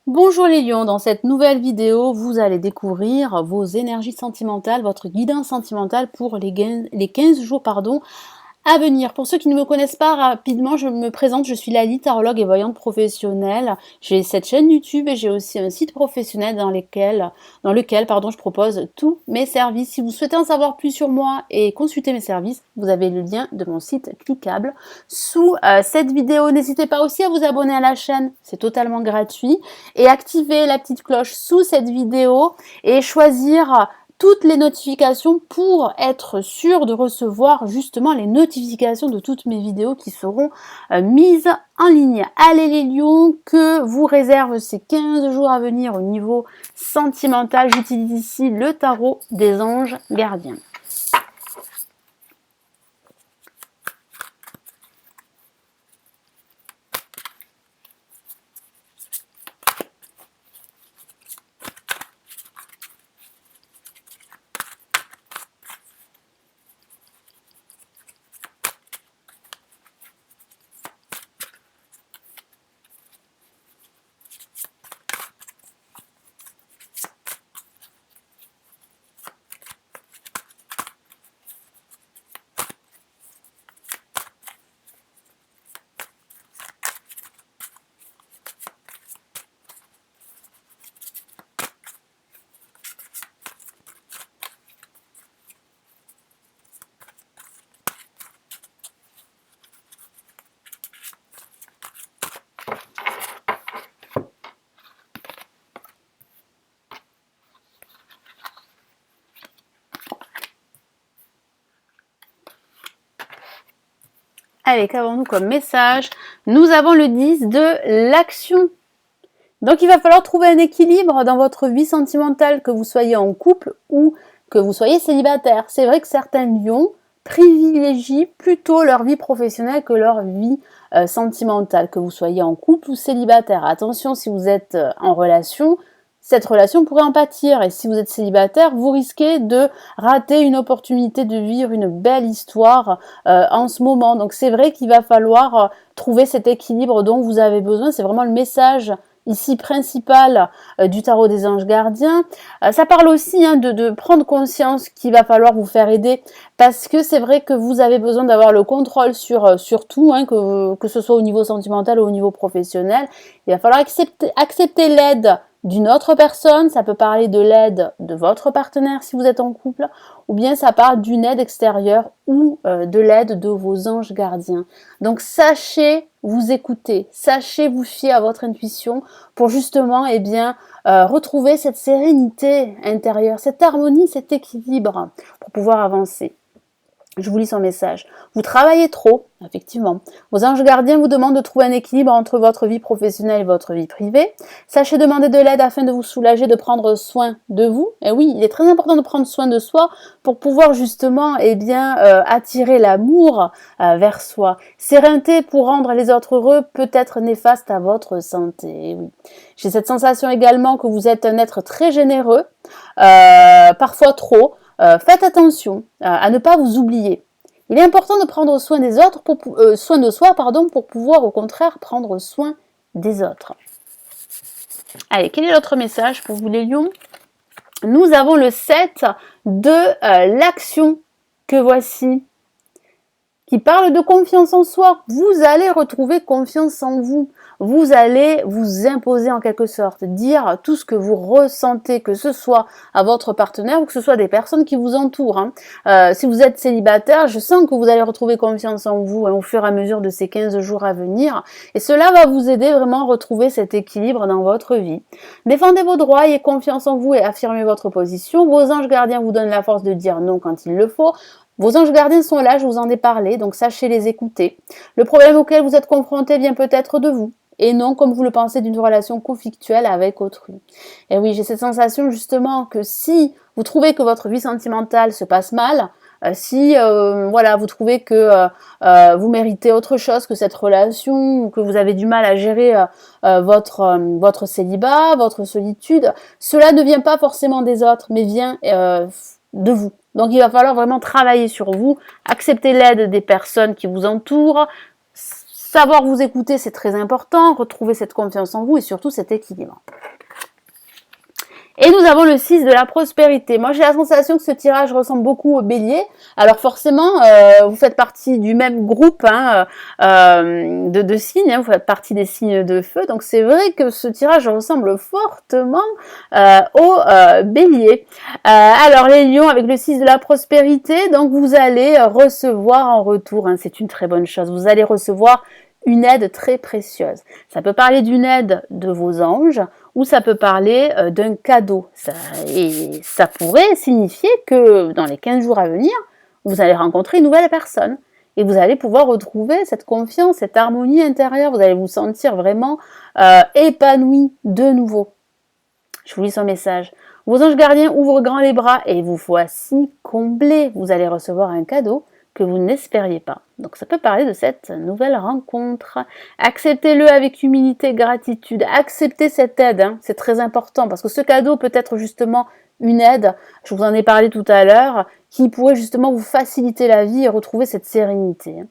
Bonjour les lions, dans cette nouvelle vidéo, vous allez découvrir vos énergies sentimentales, votre guidance sentimentale pour les 15 jours à venir. Pour ceux qui ne me connaissent pas rapidement, je me présente, je suis Lali, tarologue et voyante professionnelle. J'ai cette chaîne YouTube et j'ai aussi un site professionnel dans lequel je propose tous mes services. Si vous souhaitez en savoir plus sur moi et consulter mes services, vous avez le lien de mon site cliquable sous cette vidéo. N'hésitez pas aussi à vous abonner à la chaîne, c'est totalement gratuit, et activer la petite cloche sous cette vidéo et choisir toutes les notifications pour être sûr de recevoir justement les notifications de toutes mes vidéos qui seront mises en ligne. Allez les lions, que vous réserve ces 15 jours à venir au niveau sentimental. J'utilise ici le tarot des anges gardiens. Allez, qu'avons-nous comme message? Nous avons le 10 de l'action. Donc il va falloir trouver un équilibre dans votre vie sentimentale, que vous soyez en couple ou que vous soyez célibataire. C'est vrai que certains lions privilégient plutôt leur vie professionnelle que leur vie sentimentale, que vous soyez en couple ou célibataire. Attention, si vous êtes en relation, cette relation pourrait en pâtir, et si vous êtes célibataire, vous risquez de rater une opportunité de vivre une belle histoire en ce moment. Donc c'est vrai qu'il va falloir trouver cet équilibre dont vous avez besoin. C'est vraiment le message ici principal du tarot des anges gardiens. Ça parle aussi de prendre conscience qu'il va falloir vous faire aider, parce que c'est vrai que vous avez besoin d'avoir le contrôle sur tout, que ce soit au niveau sentimental ou au niveau professionnel. Il va falloir accepter l'aide d'une autre personne. Ça peut parler de l'aide de votre partenaire si vous êtes en couple, ou bien ça parle d'une aide extérieure ou de l'aide de vos anges gardiens. Donc sachez vous écouter, sachez vous fier à votre intuition pour justement retrouver cette sérénité intérieure, cette harmonie, cet équilibre pour pouvoir avancer. Je vous lis son message. Vous travaillez trop, effectivement. Vos anges gardiens vous demandent de trouver un équilibre entre votre vie professionnelle et votre vie privée. Sachez demander de l'aide afin de vous soulager, de prendre soin de vous. Et oui, il est très important de prendre soin de soi pour pouvoir justement attirer l'amour vers soi. Sérénité pour rendre les autres heureux peut être néfaste à votre santé. Et oui. J'ai cette sensation également que vous êtes un être très généreux, parfois trop. Faites attention à ne pas vous oublier. Il est important de prendre soin des autres, soin de soi, pour pouvoir au contraire prendre soin des autres. Allez, quel est l'autre message pour vous les lions? Nous avons le 7 de l'action que voici, qui parle de confiance en soi. Vous allez retrouver confiance en vous. Vous allez vous imposer en quelque sorte, dire tout ce que vous ressentez, que ce soit à votre partenaire ou que ce soit des personnes qui vous entourent. Si vous êtes célibataire, je sens que vous allez retrouver confiance en vous au fur et à mesure de ces 15 jours à venir. Et cela va vous aider vraiment à retrouver cet équilibre dans votre vie. Défendez vos droits, ayez confiance en vous et affirmez votre position. Vos anges gardiens vous donnent la force de dire non quand il le faut. Vos anges gardiens sont là, je vous en ai parlé, donc sachez les écouter. Le problème auquel vous êtes confronté vient peut-être de vous, et non comme vous le pensez d'une relation conflictuelle avec autrui. Et oui, j'ai cette sensation justement que si vous trouvez que votre vie sentimentale se passe mal, si vous trouvez que vous méritez autre chose que cette relation, ou que vous avez du mal à gérer votre célibat, votre solitude, cela ne vient pas forcément des autres, mais vient de vous. Donc il va falloir vraiment travailler sur vous, accepter l'aide des personnes qui vous entourent, savoir vous écouter, c'est très important, retrouver cette confiance en vous et surtout cet équilibre. Et nous avons le 6 de la prospérité. Moi, j'ai la sensation que ce tirage ressemble beaucoup au bélier. Alors forcément, vous faites partie du même groupe de signes, hein, vous faites partie des signes de feu. Donc c'est vrai que ce tirage ressemble fortement au bélier. Alors les lions, avec le 6 de la prospérité, donc vous allez recevoir en retour, hein, c'est une très bonne chose, vous allez recevoir une aide très précieuse. Ça peut parler d'une aide de vos anges, ou ça peut parler d'un cadeau. Et ça pourrait signifier que dans les 15 jours à venir, vous allez rencontrer une nouvelle personne. Et vous allez pouvoir retrouver cette confiance, cette harmonie intérieure. Vous allez vous sentir vraiment épanoui de nouveau. Je vous lis son message. Vos anges gardiens ouvrent grand les bras et vous voici comblés. Vous allez recevoir un cadeau que vous n'espériez pas. Donc ça peut parler de cette nouvelle rencontre. Acceptez-le avec humilité et gratitude. Acceptez cette aide, hein. C'est très important parce que ce cadeau peut être justement une aide, je vous en ai parlé tout à l'heure, qui pourrait justement vous faciliter la vie et retrouver cette sérénité.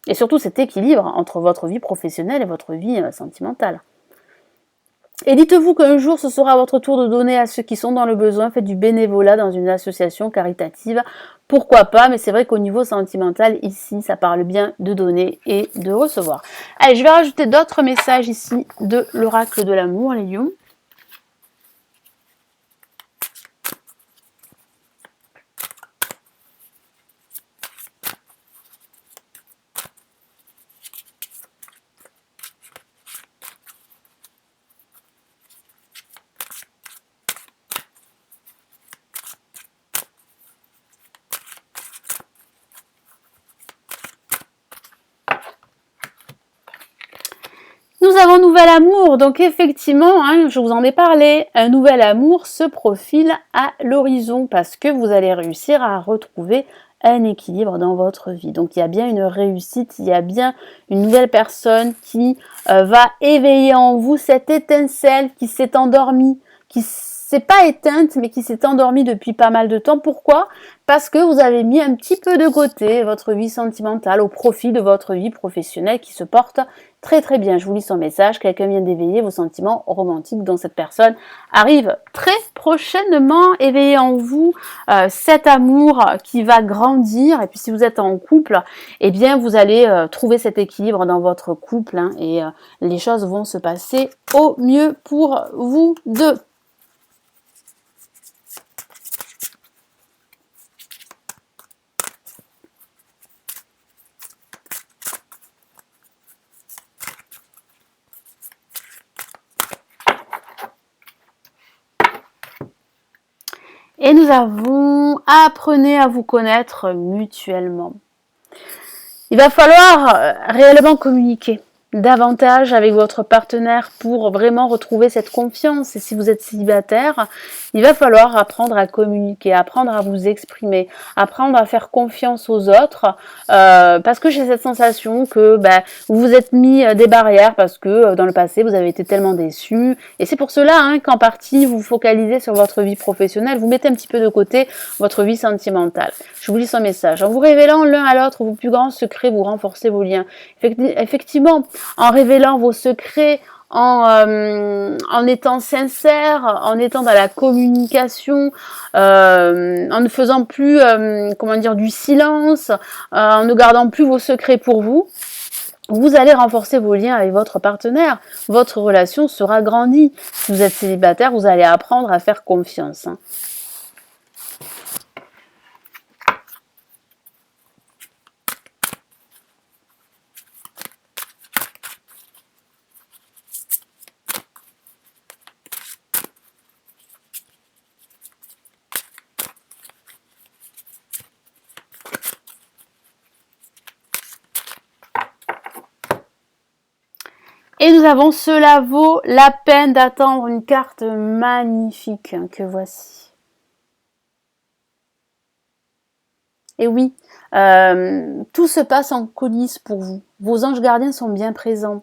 Et surtout cet équilibre entre votre vie professionnelle et votre vie sentimentale. Et dites-vous qu'un jour, ce sera à votre tour de donner à ceux qui sont dans le besoin. Faites du bénévolat dans une association caritative. Pourquoi pas, mais c'est vrai qu'au niveau sentimental, ici, ça parle bien de donner et de recevoir. Allez, je vais rajouter d'autres messages ici de l'oracle de l'amour, les lions. Nous avons nouvel amour, donc effectivement, hein, je vous en ai parlé, un nouvel amour se profile à l'horizon parce que vous allez réussir à retrouver un équilibre dans votre vie. Donc il y a bien une réussite, il y a bien une nouvelle personne qui va éveiller en vous cette étincelle qui s'est endormie, qui s'est pas éteinte mais qui s'est endormie depuis pas mal de temps. Pourquoi ? Parce que vous avez mis un petit peu de côté votre vie sentimentale au profit de votre vie professionnelle qui se porte très très bien. Je vous lis son message. Quelqu'un vient d'éveiller vos sentiments romantiques dont cette personne arrive très prochainement. Éveiller en vous cet amour qui va grandir. Et puis si vous êtes en couple, eh bien vous allez trouver cet équilibre dans votre couple hein, et les choses vont se passer au mieux pour vous deux. Et nous avons apprenez à vous connaître mutuellement. Il va falloir réellement communiquer davantage avec votre partenaire pour vraiment retrouver cette confiance. Et si vous êtes célibataire, il va falloir apprendre à communiquer, apprendre à vous exprimer, apprendre à faire confiance aux autres parce que j'ai cette sensation que vous vous êtes mis des barrières parce que dans le passé vous avez été tellement déçus et c'est pour cela hein, qu'en partie vous vous focalisez sur votre vie professionnelle, vous mettez un petit peu de côté votre vie sentimentale. Je vous lis son message. En vous révélant l'un à l'autre vos plus grands secrets, vous renforcez vos liens. Effectivement, en révélant vos secrets, en étant sincère, en étant dans la communication, en ne faisant plus du silence, en ne gardant plus vos secrets pour vous, vous allez renforcer vos liens avec votre partenaire. Votre relation sera grandie. Si vous êtes célibataire, vous allez apprendre à faire confiance. Hein. Et nous avons cela vaut la peine d'attendre une carte magnifique que voici. Et oui, tout se passe en coulisses pour vous. Vos anges gardiens sont bien présents.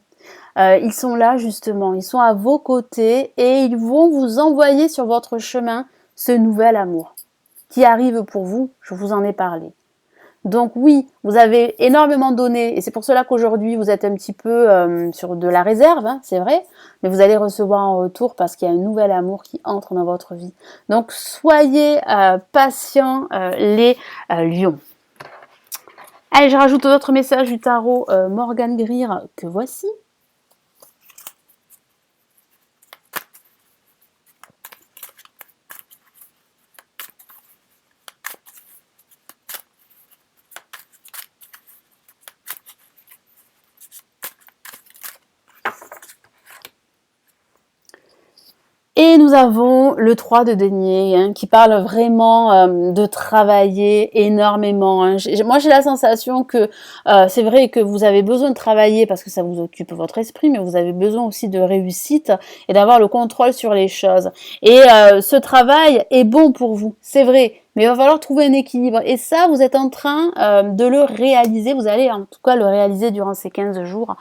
Ils sont là justement, ils sont à vos côtés et ils vont vous envoyer sur votre chemin ce nouvel amour qui arrive pour vous, je vous en ai parlé. Donc oui, vous avez énormément donné et c'est pour cela qu'aujourd'hui vous êtes un petit peu sur de la réserve, hein, c'est vrai, mais vous allez recevoir en retour parce qu'il y a un nouvel amour qui entre dans votre vie. Donc soyez patients les lions. Allez, je rajoute d'autres messages du tarot Morgane Greer que voici. Et nous avons le 3 de denier hein, qui parle vraiment de travailler énormément. Hein. Moi, j'ai la sensation que c'est vrai que vous avez besoin de travailler parce que ça vous occupe votre esprit, mais vous avez besoin aussi de réussite et d'avoir le contrôle sur les choses. Et ce travail est bon pour vous, c'est vrai, mais il va falloir trouver un équilibre. Et ça, vous êtes en train de le réaliser. Vous allez en tout cas le réaliser durant ces 15 jours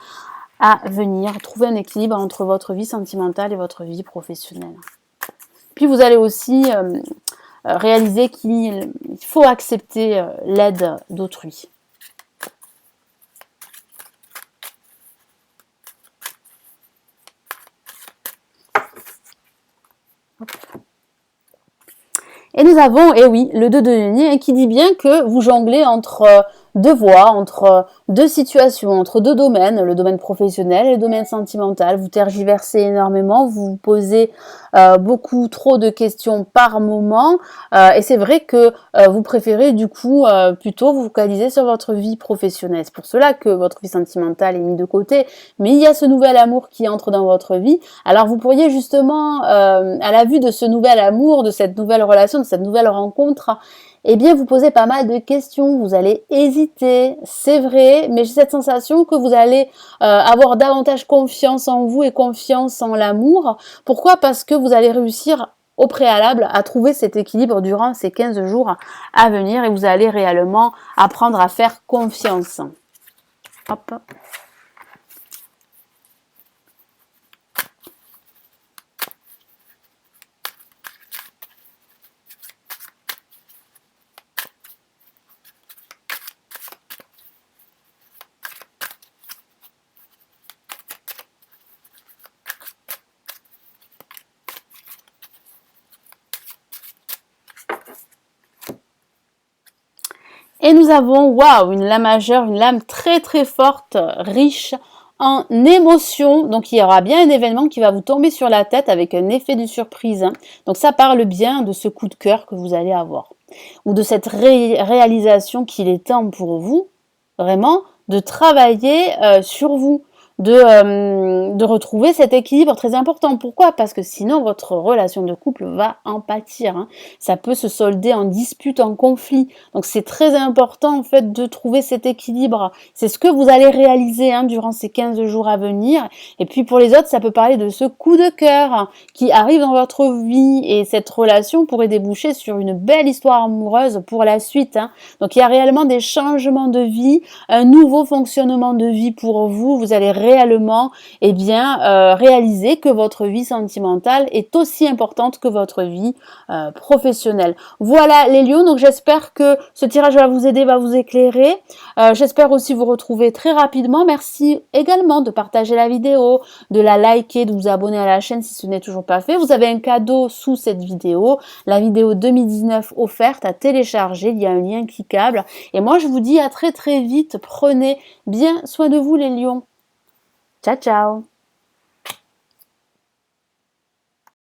à venir, trouver un équilibre entre votre vie sentimentale et votre vie professionnelle. Puis vous allez aussi réaliser qu'il faut accepter l'aide d'autrui. Et nous avons, et oui, le 2 de denier qui dit bien que vous jonglez entre deux voies, entre deux situations, entre deux domaines, le domaine professionnel et le domaine sentimental. Vous tergiversez énormément, vous vous posez beaucoup trop de questions par moment et c'est vrai que vous préférez du coup plutôt vous focaliser sur votre vie professionnelle. C'est pour cela que votre vie sentimentale est mise de côté, mais il y a ce nouvel amour qui entre dans votre vie. Alors vous pourriez justement, à la vue de ce nouvel amour, de cette nouvelle relation, de cette nouvelle rencontre, eh bien, vous posez pas mal de questions, vous allez hésiter, c'est vrai, mais j'ai cette sensation que vous allez avoir davantage confiance en vous et confiance en l'amour. Pourquoi? Parce que vous allez réussir au préalable à trouver cet équilibre durant ces 15 jours à venir et vous allez réellement apprendre à faire confiance. Hop. Et nous avons, waouh, une lame majeure, une lame très très forte, riche en émotions. Donc il y aura bien un événement qui va vous tomber sur la tête avec un effet de surprise. Donc ça parle bien de ce coup de cœur que vous allez avoir. Ou de cette réalisation qu'il est temps pour vous, vraiment, de travailler sur vous. De retrouver cet équilibre très important. Pourquoi? Parce que sinon, votre relation de couple va en pâtir. Hein. Ça peut se solder en dispute, en conflit. Donc, c'est très important, en fait, de trouver cet équilibre. C'est ce que vous allez réaliser hein, durant ces 15 jours à venir. Et puis, pour les autres, ça peut parler de ce coup de cœur qui arrive dans votre vie. Et cette relation pourrait déboucher sur une belle histoire amoureuse pour la suite. Hein. Donc, il y a réellement des changements de vie, un nouveau fonctionnement de vie pour vous. Vous allez réellement réaliser que votre vie sentimentale est aussi importante que votre vie professionnelle. Voilà les lions, donc j'espère que ce tirage va vous aider, va vous éclairer. J'espère aussi vous retrouver très rapidement. Merci également de partager la vidéo, de la liker, de vous abonner à la chaîne si ce n'est toujours pas fait. Vous avez un cadeau sous cette vidéo, la vidéo 2019 offerte à télécharger. Il y a un lien cliquable. Et moi, je vous dis à très très vite. Prenez bien soin de vous les lions. Ciao, ciao!